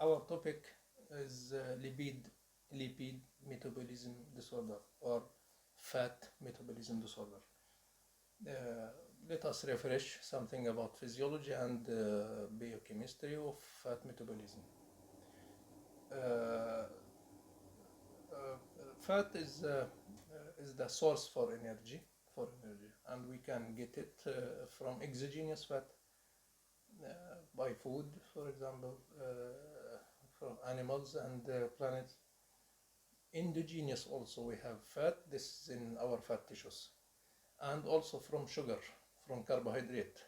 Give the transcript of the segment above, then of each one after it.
Our topic is lipid metabolism disorder or fat metabolism disorder. Let us refresh something about physiology and biochemistry of fat metabolism. Uh, Fat is the source for energy, and we can get it from exogenous fat by food, for example, from animals and planets. Endogenous also we have fat. This is in our fat tissues, and also from sugar, from carbohydrate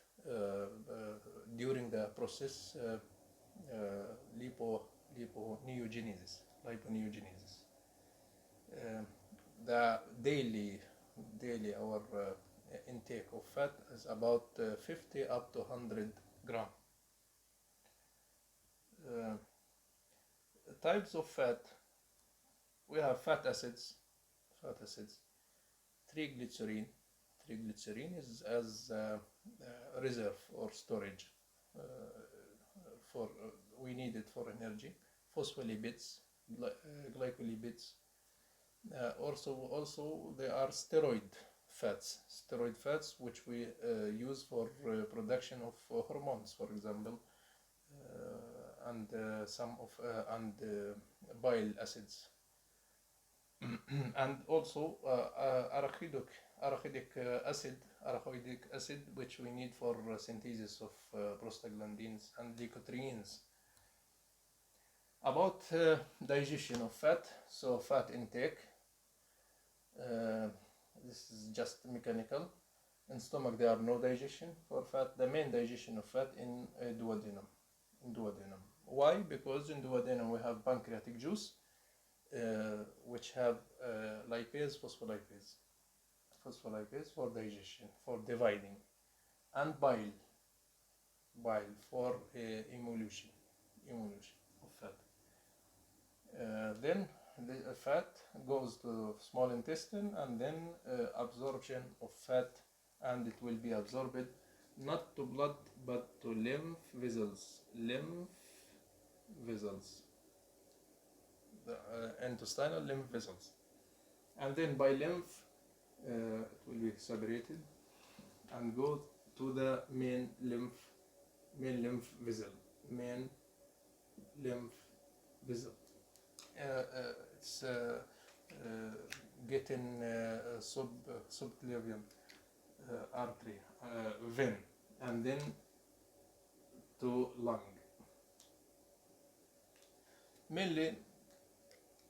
during the process liponeogenesis. Liponeogenesis. The daily our intake of fat is about 50 up to 100 gram. Types of fat, we have fat acids, triglycerine. Triglycerine is as reserve or storage for we need it for energy. Phospholipids, glycolipids. Also there are steroid fats which we use for production of hormones, for example, and some of bile acids, and also arachidic acid, which we need for synthesis of prostaglandins and leukotrienes. About digestion of fat, so fat intake. This is just mechanical. In stomach there are no digestion for fat. The main digestion of fat in duodenum. Why? Because in duodenum we have pancreatic juice, which have lipase, phospholipase for digestion, for dividing, and bile for emulsion of fat. Then the fat goes to small intestine, and then absorption of fat, and it will be absorbed not to blood but to lymph vessels, the intestinal lymph vessels, and then by lymph it will be separated and go to the main lymph vessel. It's getting subclavian artery, vein, and then to lung. Mainly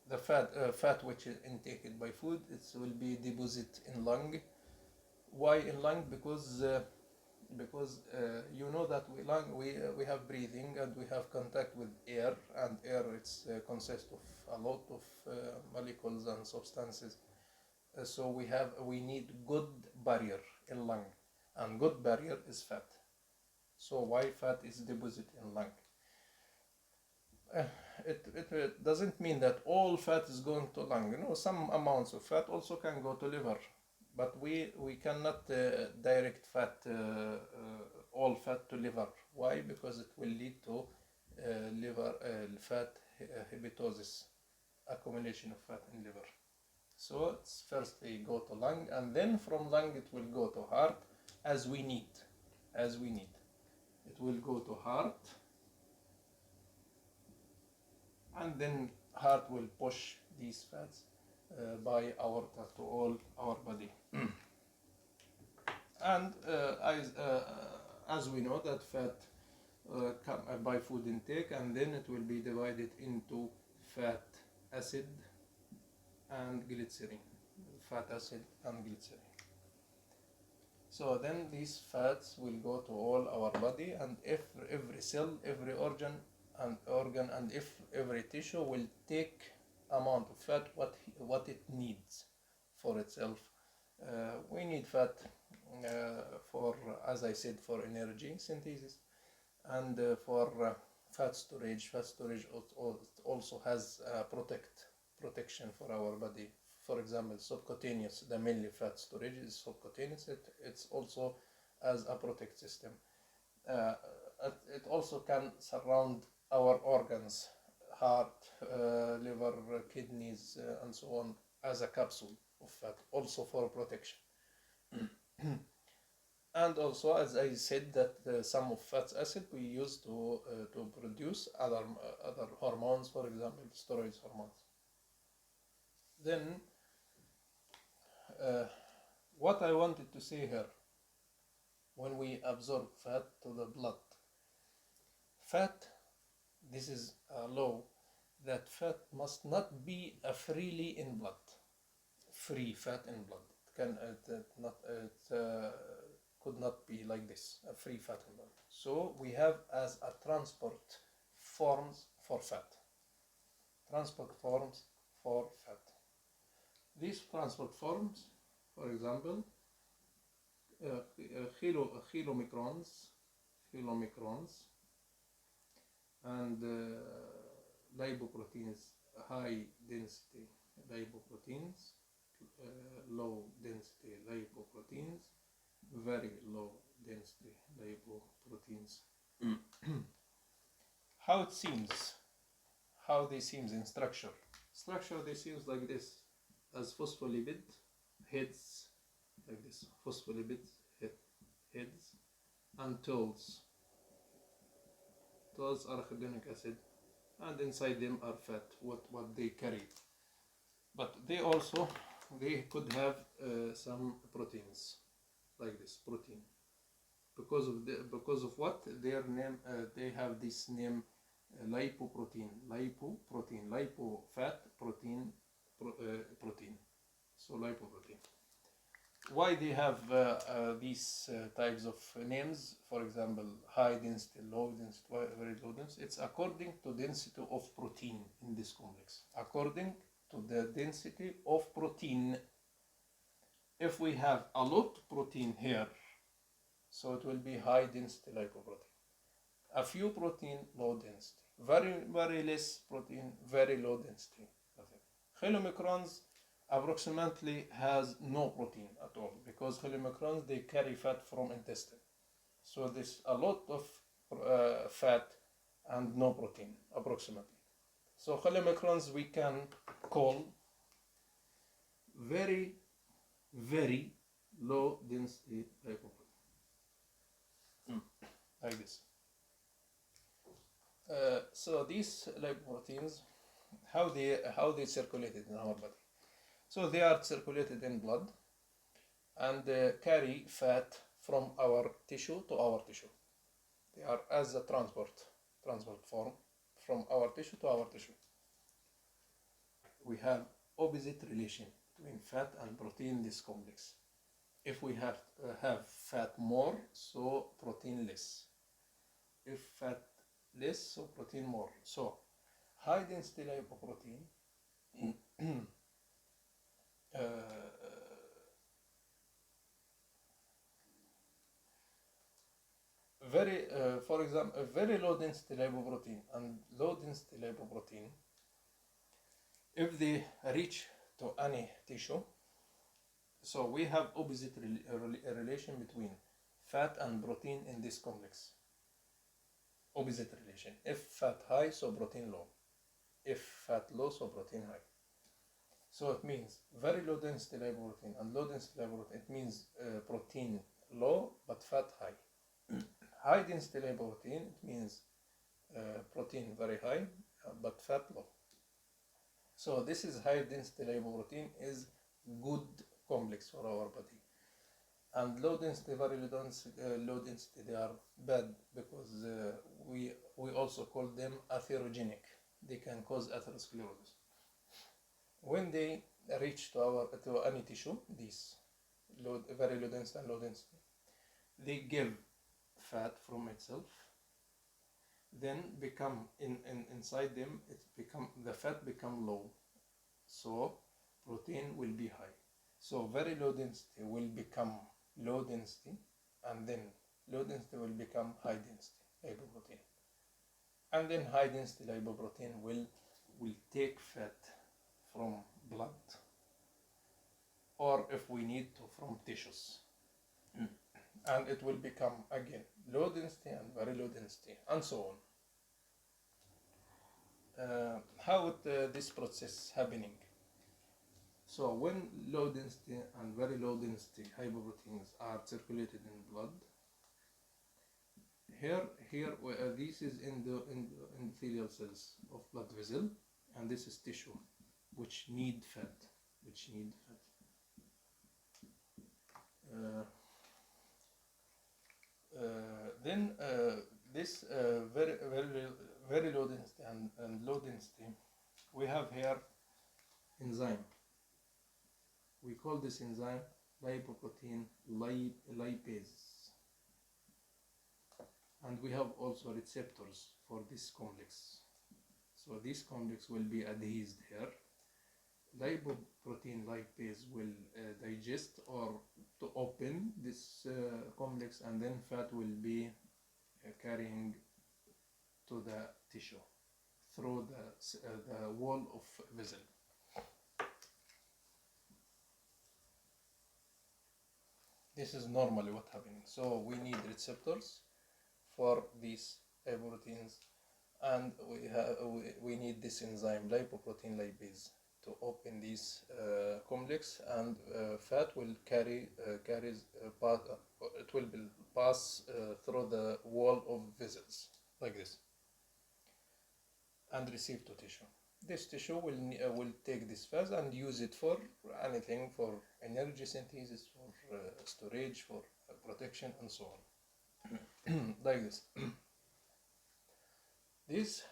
the fat which is intaken by food, it will be deposited in lung. Why in lung? Because you know that we have breathing and we have contact with air, and air consists of a lot of molecules and substances. So we need good barrier in lung, and good barrier is fat. So why fat is deposited in lung? It doesn't mean that all fat is going to lung. Some amounts of fat also can go to liver, but we cannot direct all fat to liver. Why? Because it will lead to liver fat hepatosis, accumulation of fat in liver. So it's first we go to lung, and then from lung it will go to heart as we need. It will go to heart, and then heart will push these fats by aorta to all our body. And as we know that fat come by food intake, and then it will be divided into fat acid and glycerin. So then these fats will go to all our body, and every cell, every organ, and every tissue will take amount of fat what it needs for itself. We need fat for, as I said, for energy synthesis, and for fat storage. Fat storage also has protection for our body. For example, subcutaneous, the mainly fat storage is subcutaneous. It's also as a protect system. It also can surround our organs heart, liver, kidneys, and so on, as a capsule of fat, also for protection. And also, as I said, that some of fat acid we use to produce other hormones, for example, steroid hormones. Then, what I wanted to say here, when we absorb fat to the blood, fat, this is a law that fat must not be freely in blood. Free fat in blood. Could not be like this, a free fat in blood. So we have as a transport forms for fat. Transport forms for fat. These transport forms, for example, kilomicrons, and lipoproteins, high density lipoproteins, low density lipoproteins, very low density lipoproteins. How it seems, how they seems in structure. Structure, they seems like this, as phospholipid heads, like this, phospholipid heads, and tolls. Tolls are arachidonic acid, and inside them are fat, what they carry. But they could have some proteins, like this, protein. Because of what? Their name, they have this name, lipoprotein, lipo fat, protein, protein. So lipoprotein. Why they have these types of names? For example, high density, low density, very low density. It's according to density of protein in this complex. According to the density of protein. If we have a lot of protein here, so it will be high density lipoprotein. A few protein, low density. Very less protein, very low density. Kilomicrons approximately has no protein at all, because kilomicrons, they carry fat from intestine. So there's a lot of fat and no protein, approximately. So kilomicrons we can call very low density lipoprotein, like this. So these lipoproteins, how they circulated in our body. So they are circulated in blood and carry fat from our tissue to our tissue. They are as a transport form from our tissue to our tissue. We have opposite relation between fat and protein in this complex. If we have fat more, so protein less. If fat less, so protein more. So high density lipoprotein for example, a very low density lipoprotein and low density lipoprotein, if they reach to any tissue, so we have opposite relation between fat and protein in this complex. Opposite relation. If fat high, so protein low. If fat low, so protein high. So it means very low density lipoprotein and low density lipoprotein, it means protein low but fat high. High density lipoprotein, it means protein very high but fat low. So this is high density lipoprotein is good complex for our body. And low density, very low density, they are bad, because we also call them atherogenic. They can cause atherosclerosis. When they reach to any tissue, these very low density and low density, they give fat from itself. Then become inside them, the fat become low, so protein will be high. So very low density will become low density, and then low density will become high density lipoprotein, and then high density lipoprotein will take fat from blood, or if we need to, from tissues, and it will become again low density and very low density, and so on. how this process happening. So when low density and very low density hypoproteins are circulated in blood, this is in the endothelial cells of blood vessel, and this is tissue which need fat, Uh, then this very low density and low density, we have here enzyme. We call this enzyme lipoprotein lipase, and we have also receptors for this complex. So this complex will be adhesed here. Lipoprotein lipase will digest or to open this complex, and then fat will be carrying to the tissue through the wall of vessel. This is normally what happening. So we need receptors for these proteins, and we need this enzyme lipoprotein lipase to open this complex, and fat will it will pass through the wall of vessels like this and receive to tissue. This tissue will take this fat and use it for anything, for energy synthesis, for storage, for protection, and so on. Like this. This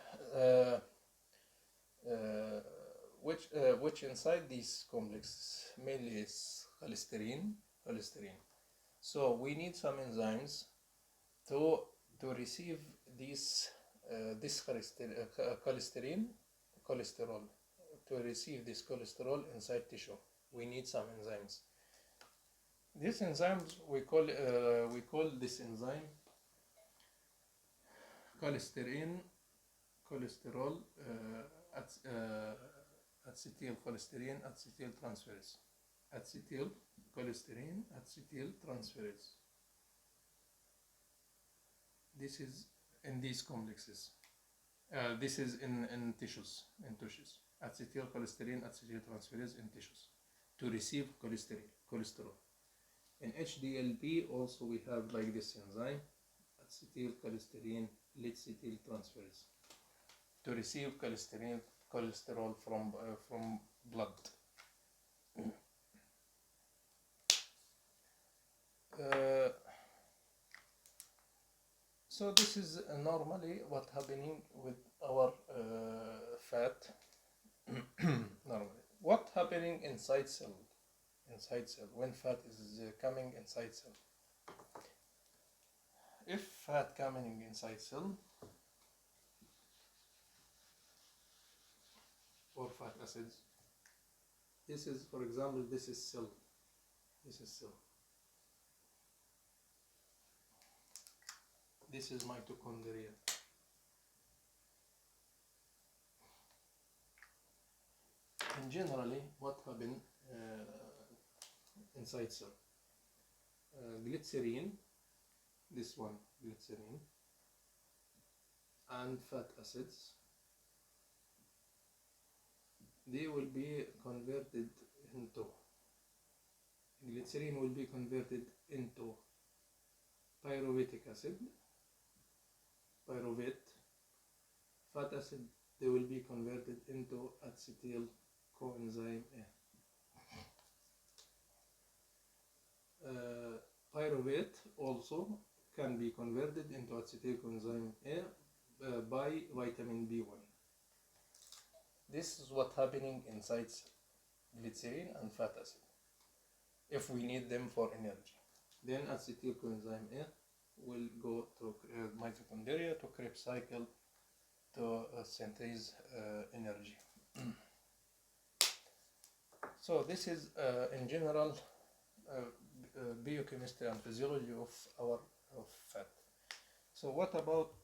which inside these complexes mainly is cholesterol. So we need some enzymes to receive this cholesterol, to receive this cholesterol inside tissue. We need some enzymes. These enzymes we call this enzyme cholesterol acetylcholesterol acetyltransferase. Acetylcholesterol acetyltransferase. This is in these complexes. This is in tissues. Acetylcholesterol acetyltransferase in tissues to receive cholesterol. In HDLP also we have like this enzyme, acetylcholesterol acetyltransferase, to receive cholesterol from blood. So this is normally what happening with our fat. Normally, what happening inside cell? When fat is coming inside cell. If fat coming inside cell or fat acids, this is, for example, this is cell. This is mitochondria. And generally, what happen inside cell? Glycerin, this one, glycerin, and fat acids, they will be converted into, glycerin will be converted into pyruvic acid, pyruvate. Fat acid, they will be converted into acetyl coenzyme A. Pyruvate also can be converted into acetyl coenzyme A by vitamin B1. This is what happening inside glycerin and fat acid, if we need them for energy. Then acetyl coenzyme A will go to mitochondria to Krebs cycle to synthesize energy. So this is in general biochemistry and physiology of fat. So what about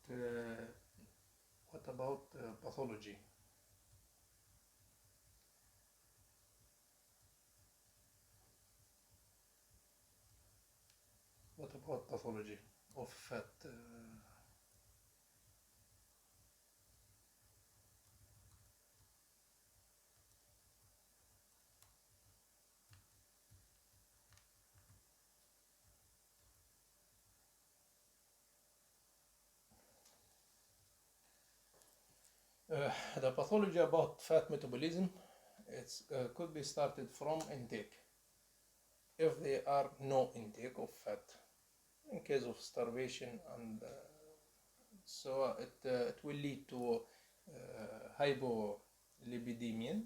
pathology? What about pathology of fat? The pathology about fat metabolism could be started from intake. If there are no intake of fat, in case of starvation, and so it will lead to hypolipidemia,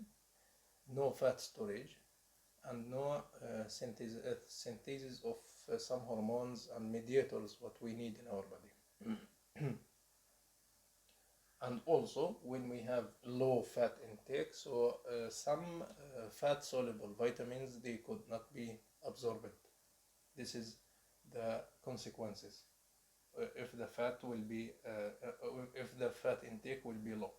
no fat storage, and no synthesis of some hormones and mediators what we need in our body. And also when we have low fat intake, so some fat soluble vitamins, they could not be absorbed. This is the consequences if the fat will be if the fat intake will be low.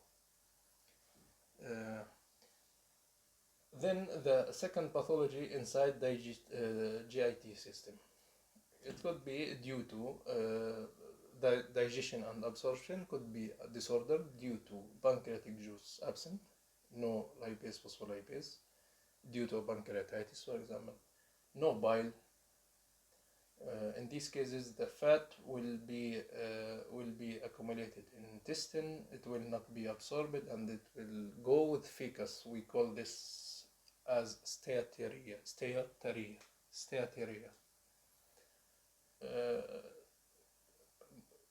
Then the second pathology inside GIT system. It could be due to digestion and absorption, could be a disorder due to pancreatic juice absent, no lipase phospholipase, due to pancreatitis, for example, no bile. In these cases, the fat will be accumulated in intestine. It will not be absorbed, and it will go with fecus. We call this as steatorrhea.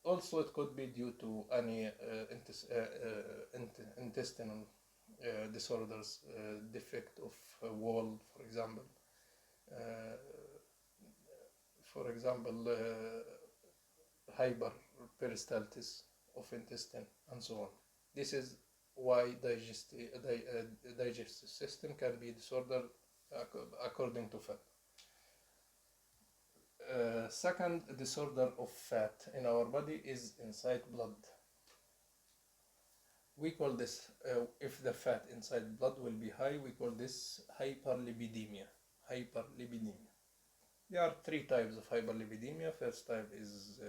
Also, it could be due to any intestinal disorders, defect of wall, for example. Hyperperistaltis of intestine, and so on. This is why digestive system can be disordered according to fat. Second disorder of fat in our body is inside blood. We call this, if the fat inside blood will be high, we call this hyperlipidemia. There are three types of hyperlipidemia. First type is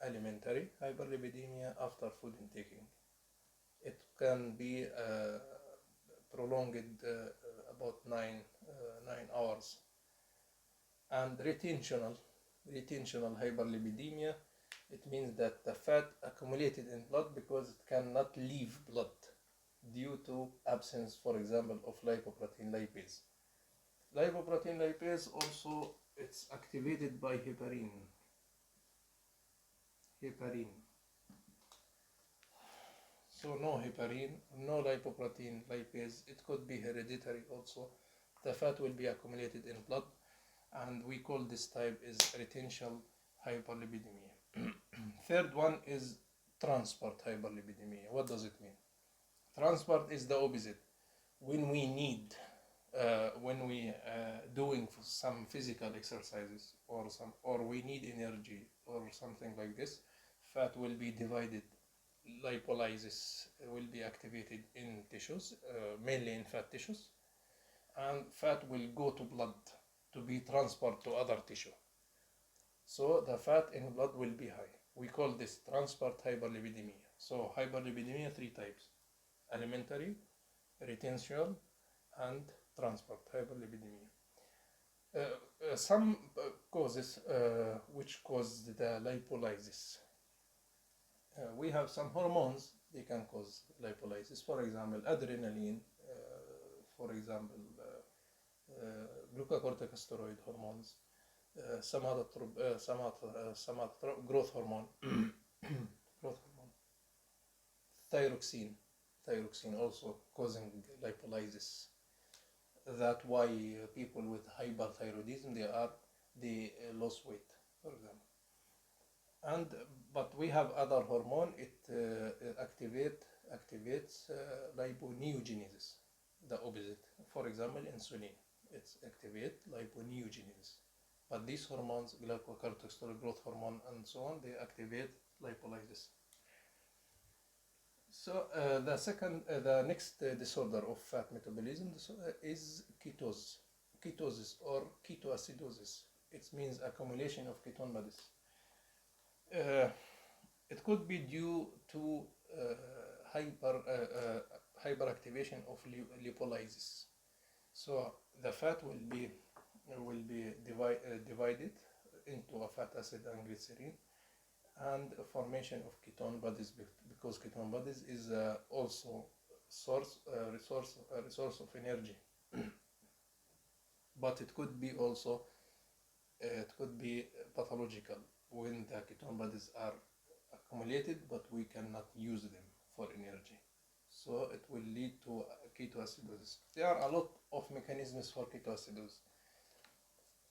alimentary hyperlipidemia after food intaking. It can be prolonged about 9 hours. And retentional hyperlipidemia, it means that the fat accumulated in blood because it cannot leave blood due to absence, for example, of lipoprotein lipase. Lipoprotein lipase also, it's activated by heparin. So no heparin, no lipoprotein lipase. It could be hereditary also. The fat will be accumulated in blood, and we call this type is retentional hyperlipidemia. Third one is transport hyperlipidemia. What does it mean? Transport is the opposite. When we need when we doing some physical exercises or we need energy or something like this, fat will be divided. Lipolysis will be activated in tissues, mainly in fat tissues, and fat will go to blood to be transported to other tissue. So the fat in blood will be high. We call this transport hyperlipidemia. So hyperlipidemia, three types: alimentary, retention, and transport hyperlipidemia. Some causes which cause the lipolysis. We have some hormones, they can cause lipolysis. For example, adrenaline, for example, glucocorticosteroid hormones, some other growth hormone, thyroxine also causing lipolysis. That's why people with hyperthyroidism, they lose weight, for example. But we have other hormone. It activates liponeogenesis, the opposite. For example, insulin, it activates liponeogenesis. But these hormones, glucocorticosteroid, growth hormone, and so on, they activate lipolysis. So the next disorder of fat metabolism is ketosis or ketoacidosis. It means accumulation of ketone bodies. It could be due to hyperactivation of lipolysis. So the fat will be divided into a fat acid and glycerin, and formation of ketone bodies, because ketone bodies is also resource of energy. But it could be also it could be pathological when the ketone bodies are accumulated, but we cannot use them for energy. So it will lead to ketoacidosis. There are a lot of mechanisms for ketoacidosis.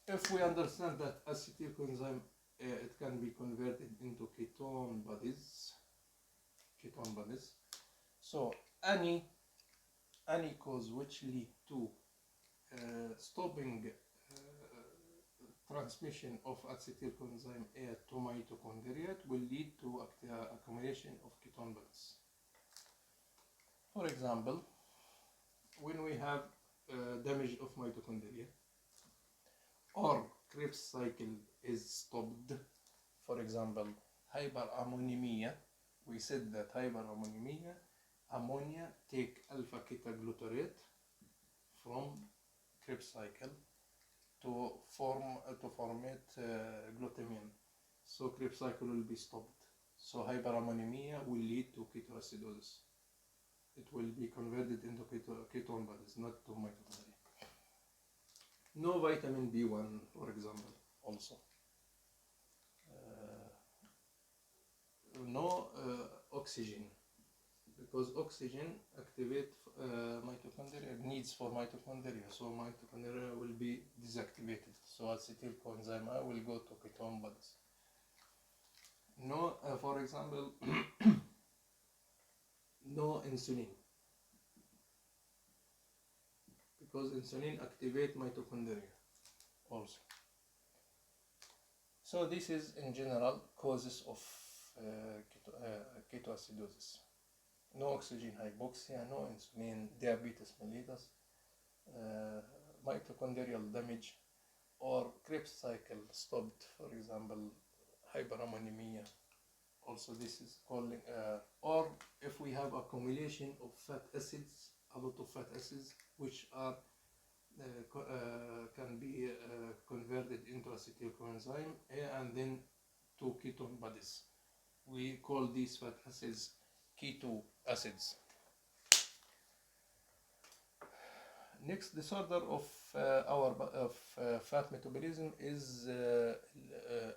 If we understand that acetyl coenzyme it can be converted into ketone bodies. So any cause which lead to stopping transmission of acetyl coenzyme A to mitochondria will lead to accumulation of ketone bodies. For example, when we have damage of mitochondria or Krebs cycle is stopped, for example, hyperammonemia, we said that hyperammonemia, ammonia take alpha ketoglutarate from Krebs cycle to formate glutamine. So Krebs cycle will be stopped. So hyperammonemia will lead to ketoacidosis. It will be converted into ketone bodies, not to mitochondria. No vitamin B1, for example, also. No oxygen, because oxygen activate mitochondria, needs for mitochondria, so mitochondria will be deactivated. So acetyl coenzyme A will go to ketone bodies. No, for example, no insulin, because insulin activate mitochondria also. So this is in general causes of ketoacidosis. No oxygen hypoxia, no insulin, diabetes mellitus, mitochondrial damage, or Krebs cycle stopped, for example, hyperammonemia. Also this is calling, or if we have accumulation of fat acids, a lot of fat acids which are can be converted into acetyl coenzyme A and then to ketone bodies. We call these fat acids keto acids. Next disorder of fat metabolism is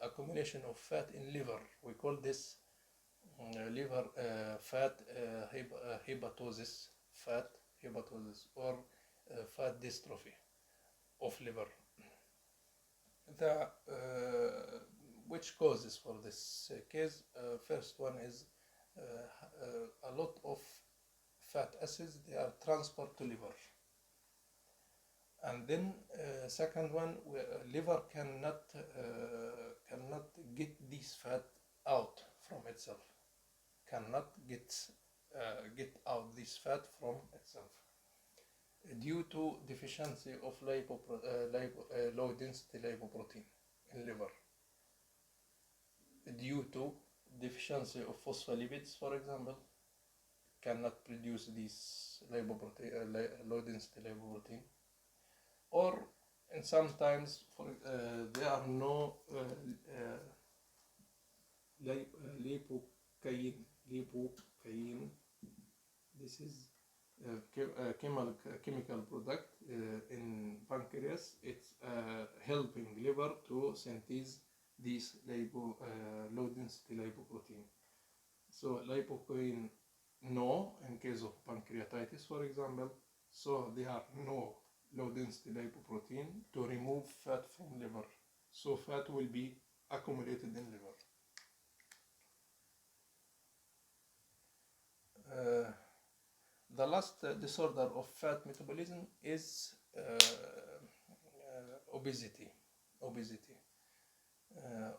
accumulation of fat in liver. We call this liver fat hepatosis, or fat dystrophy of liver. The which causes for this case? First one is a lot of fat acids, they are transported to liver. And then second one, liver cannot get this fat out from itself, cannot get out this fat from itself due to deficiency of low density lipoprotein in liver, due to deficiency of phospholipids, for example, cannot produce this low density lipoprotein, or and sometimes there are no lipocaine. This is a chemical product in pancreas. It's helping liver to synthesize this low density lipoprotein. So lipocaine no in case of pancreatitis, for example. So there are no low density lipoprotein to remove fat from liver. So fat will be accumulated in liver. The last disorder of fat metabolism is obesity,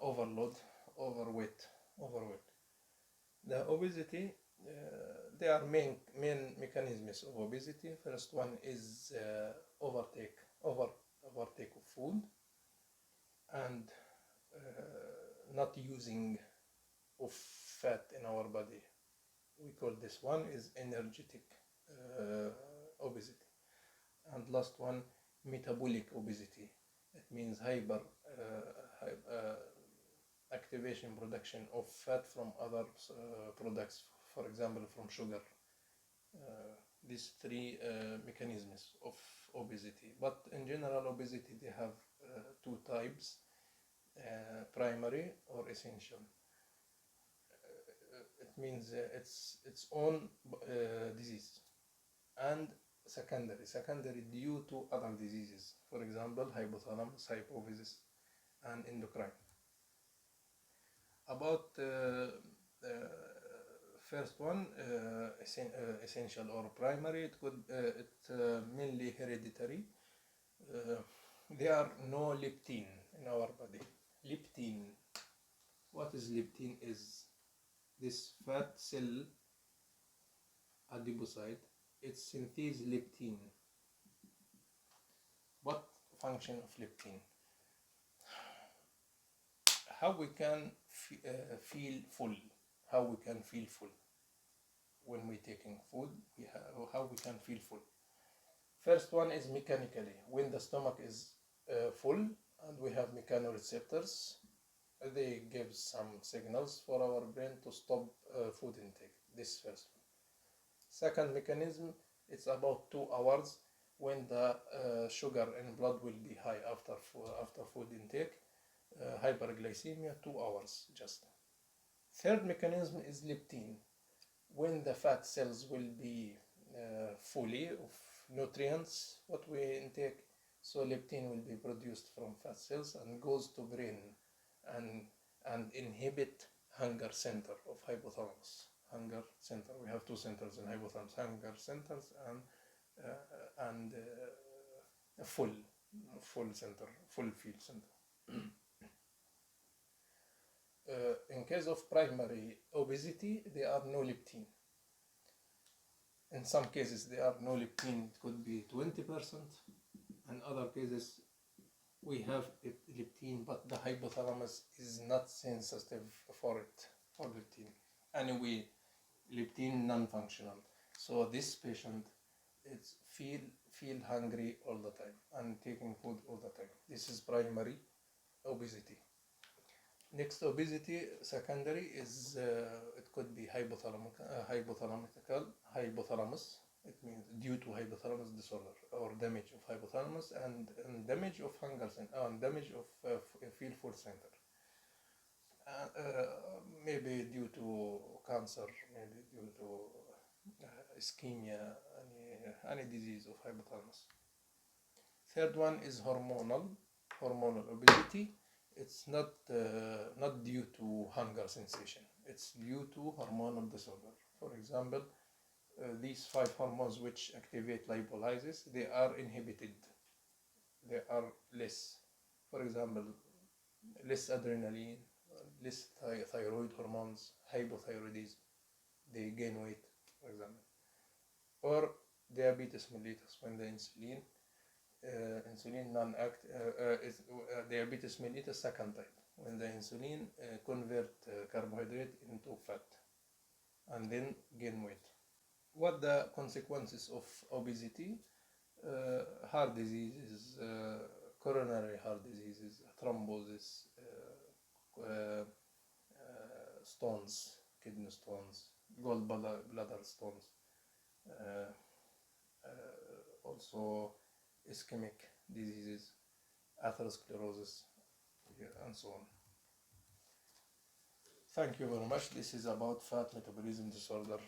overload, overweight. The obesity, there are main mechanisms of obesity. First one is overtake of food and not using of fat in our body. We call this one is energetic obesity. And last one, metabolic obesity. It means activation production of fat from other products, for example from sugar. These three mechanisms of obesity. But in general, obesity, they have two types, primary or essential. It means it's its own disease, and secondary due to other diseases, for example hypothalamus, hypophysis, and endocrine. About first one, essential or primary, it could mainly hereditary. There are no leptin in our body. Leptin, what is leptin? Is this fat cell adipocyte, it syntheses leptin. What function of leptin? How we can feel full? How we can feel full when we're taking food? How we can feel full? First one is mechanically. When the stomach is full and we have mechanoreceptors, they give some signals for our brain to stop food intake. This first one. Second mechanism, it's about 2 hours when the sugar in blood will be high after food intake. Hyperglycemia, 2 hours just. Third mechanism is leptin. When the fat cells will be fully of nutrients what we intake, so leptin will be produced from fat cells and goes to brain and inhibit hunger center of hypothalamus. Hunger center, we have 2 centers in hypothalamus, hunger centers and full center, full feel center. In case of primary obesity, there are no leptin. In some cases, there are no leptin, it could be 20%. In other cases, we have leptin, but the hypothalamus is not sensitive for it, for leptin. Anyway, leptin non-functional. So this patient is feel hungry all the time and taking food all the time. This is primary obesity. Next, obesity secondary is it could be hypothalamus. It means due to hypothalamus disorder or damage of hypothalamus and damage of hunger center and damage of feel full center. Maybe due to cancer, maybe due to ischemia, any disease of hypothalamus. Third one is hormonal obesity. It's not due to hunger sensation. It's due to hormonal disorder. For example, these 5 hormones which activate lipolysis, they are inhibited. They are less. For example, less adrenaline, less thyroid hormones, hypothyroidism, they gain weight, for example. Or diabetes mellitus, when the insulin is diabetes mellitus second type, when the insulin convert carbohydrate into fat and then gain weight. What the consequences of obesity? Heart diseases, coronary heart diseases, thrombosis, stones, kidney stones, gallbladder stones, also ischemic diseases, atherosclerosis, and so on. Thank you very much. This is about fat metabolism disorder.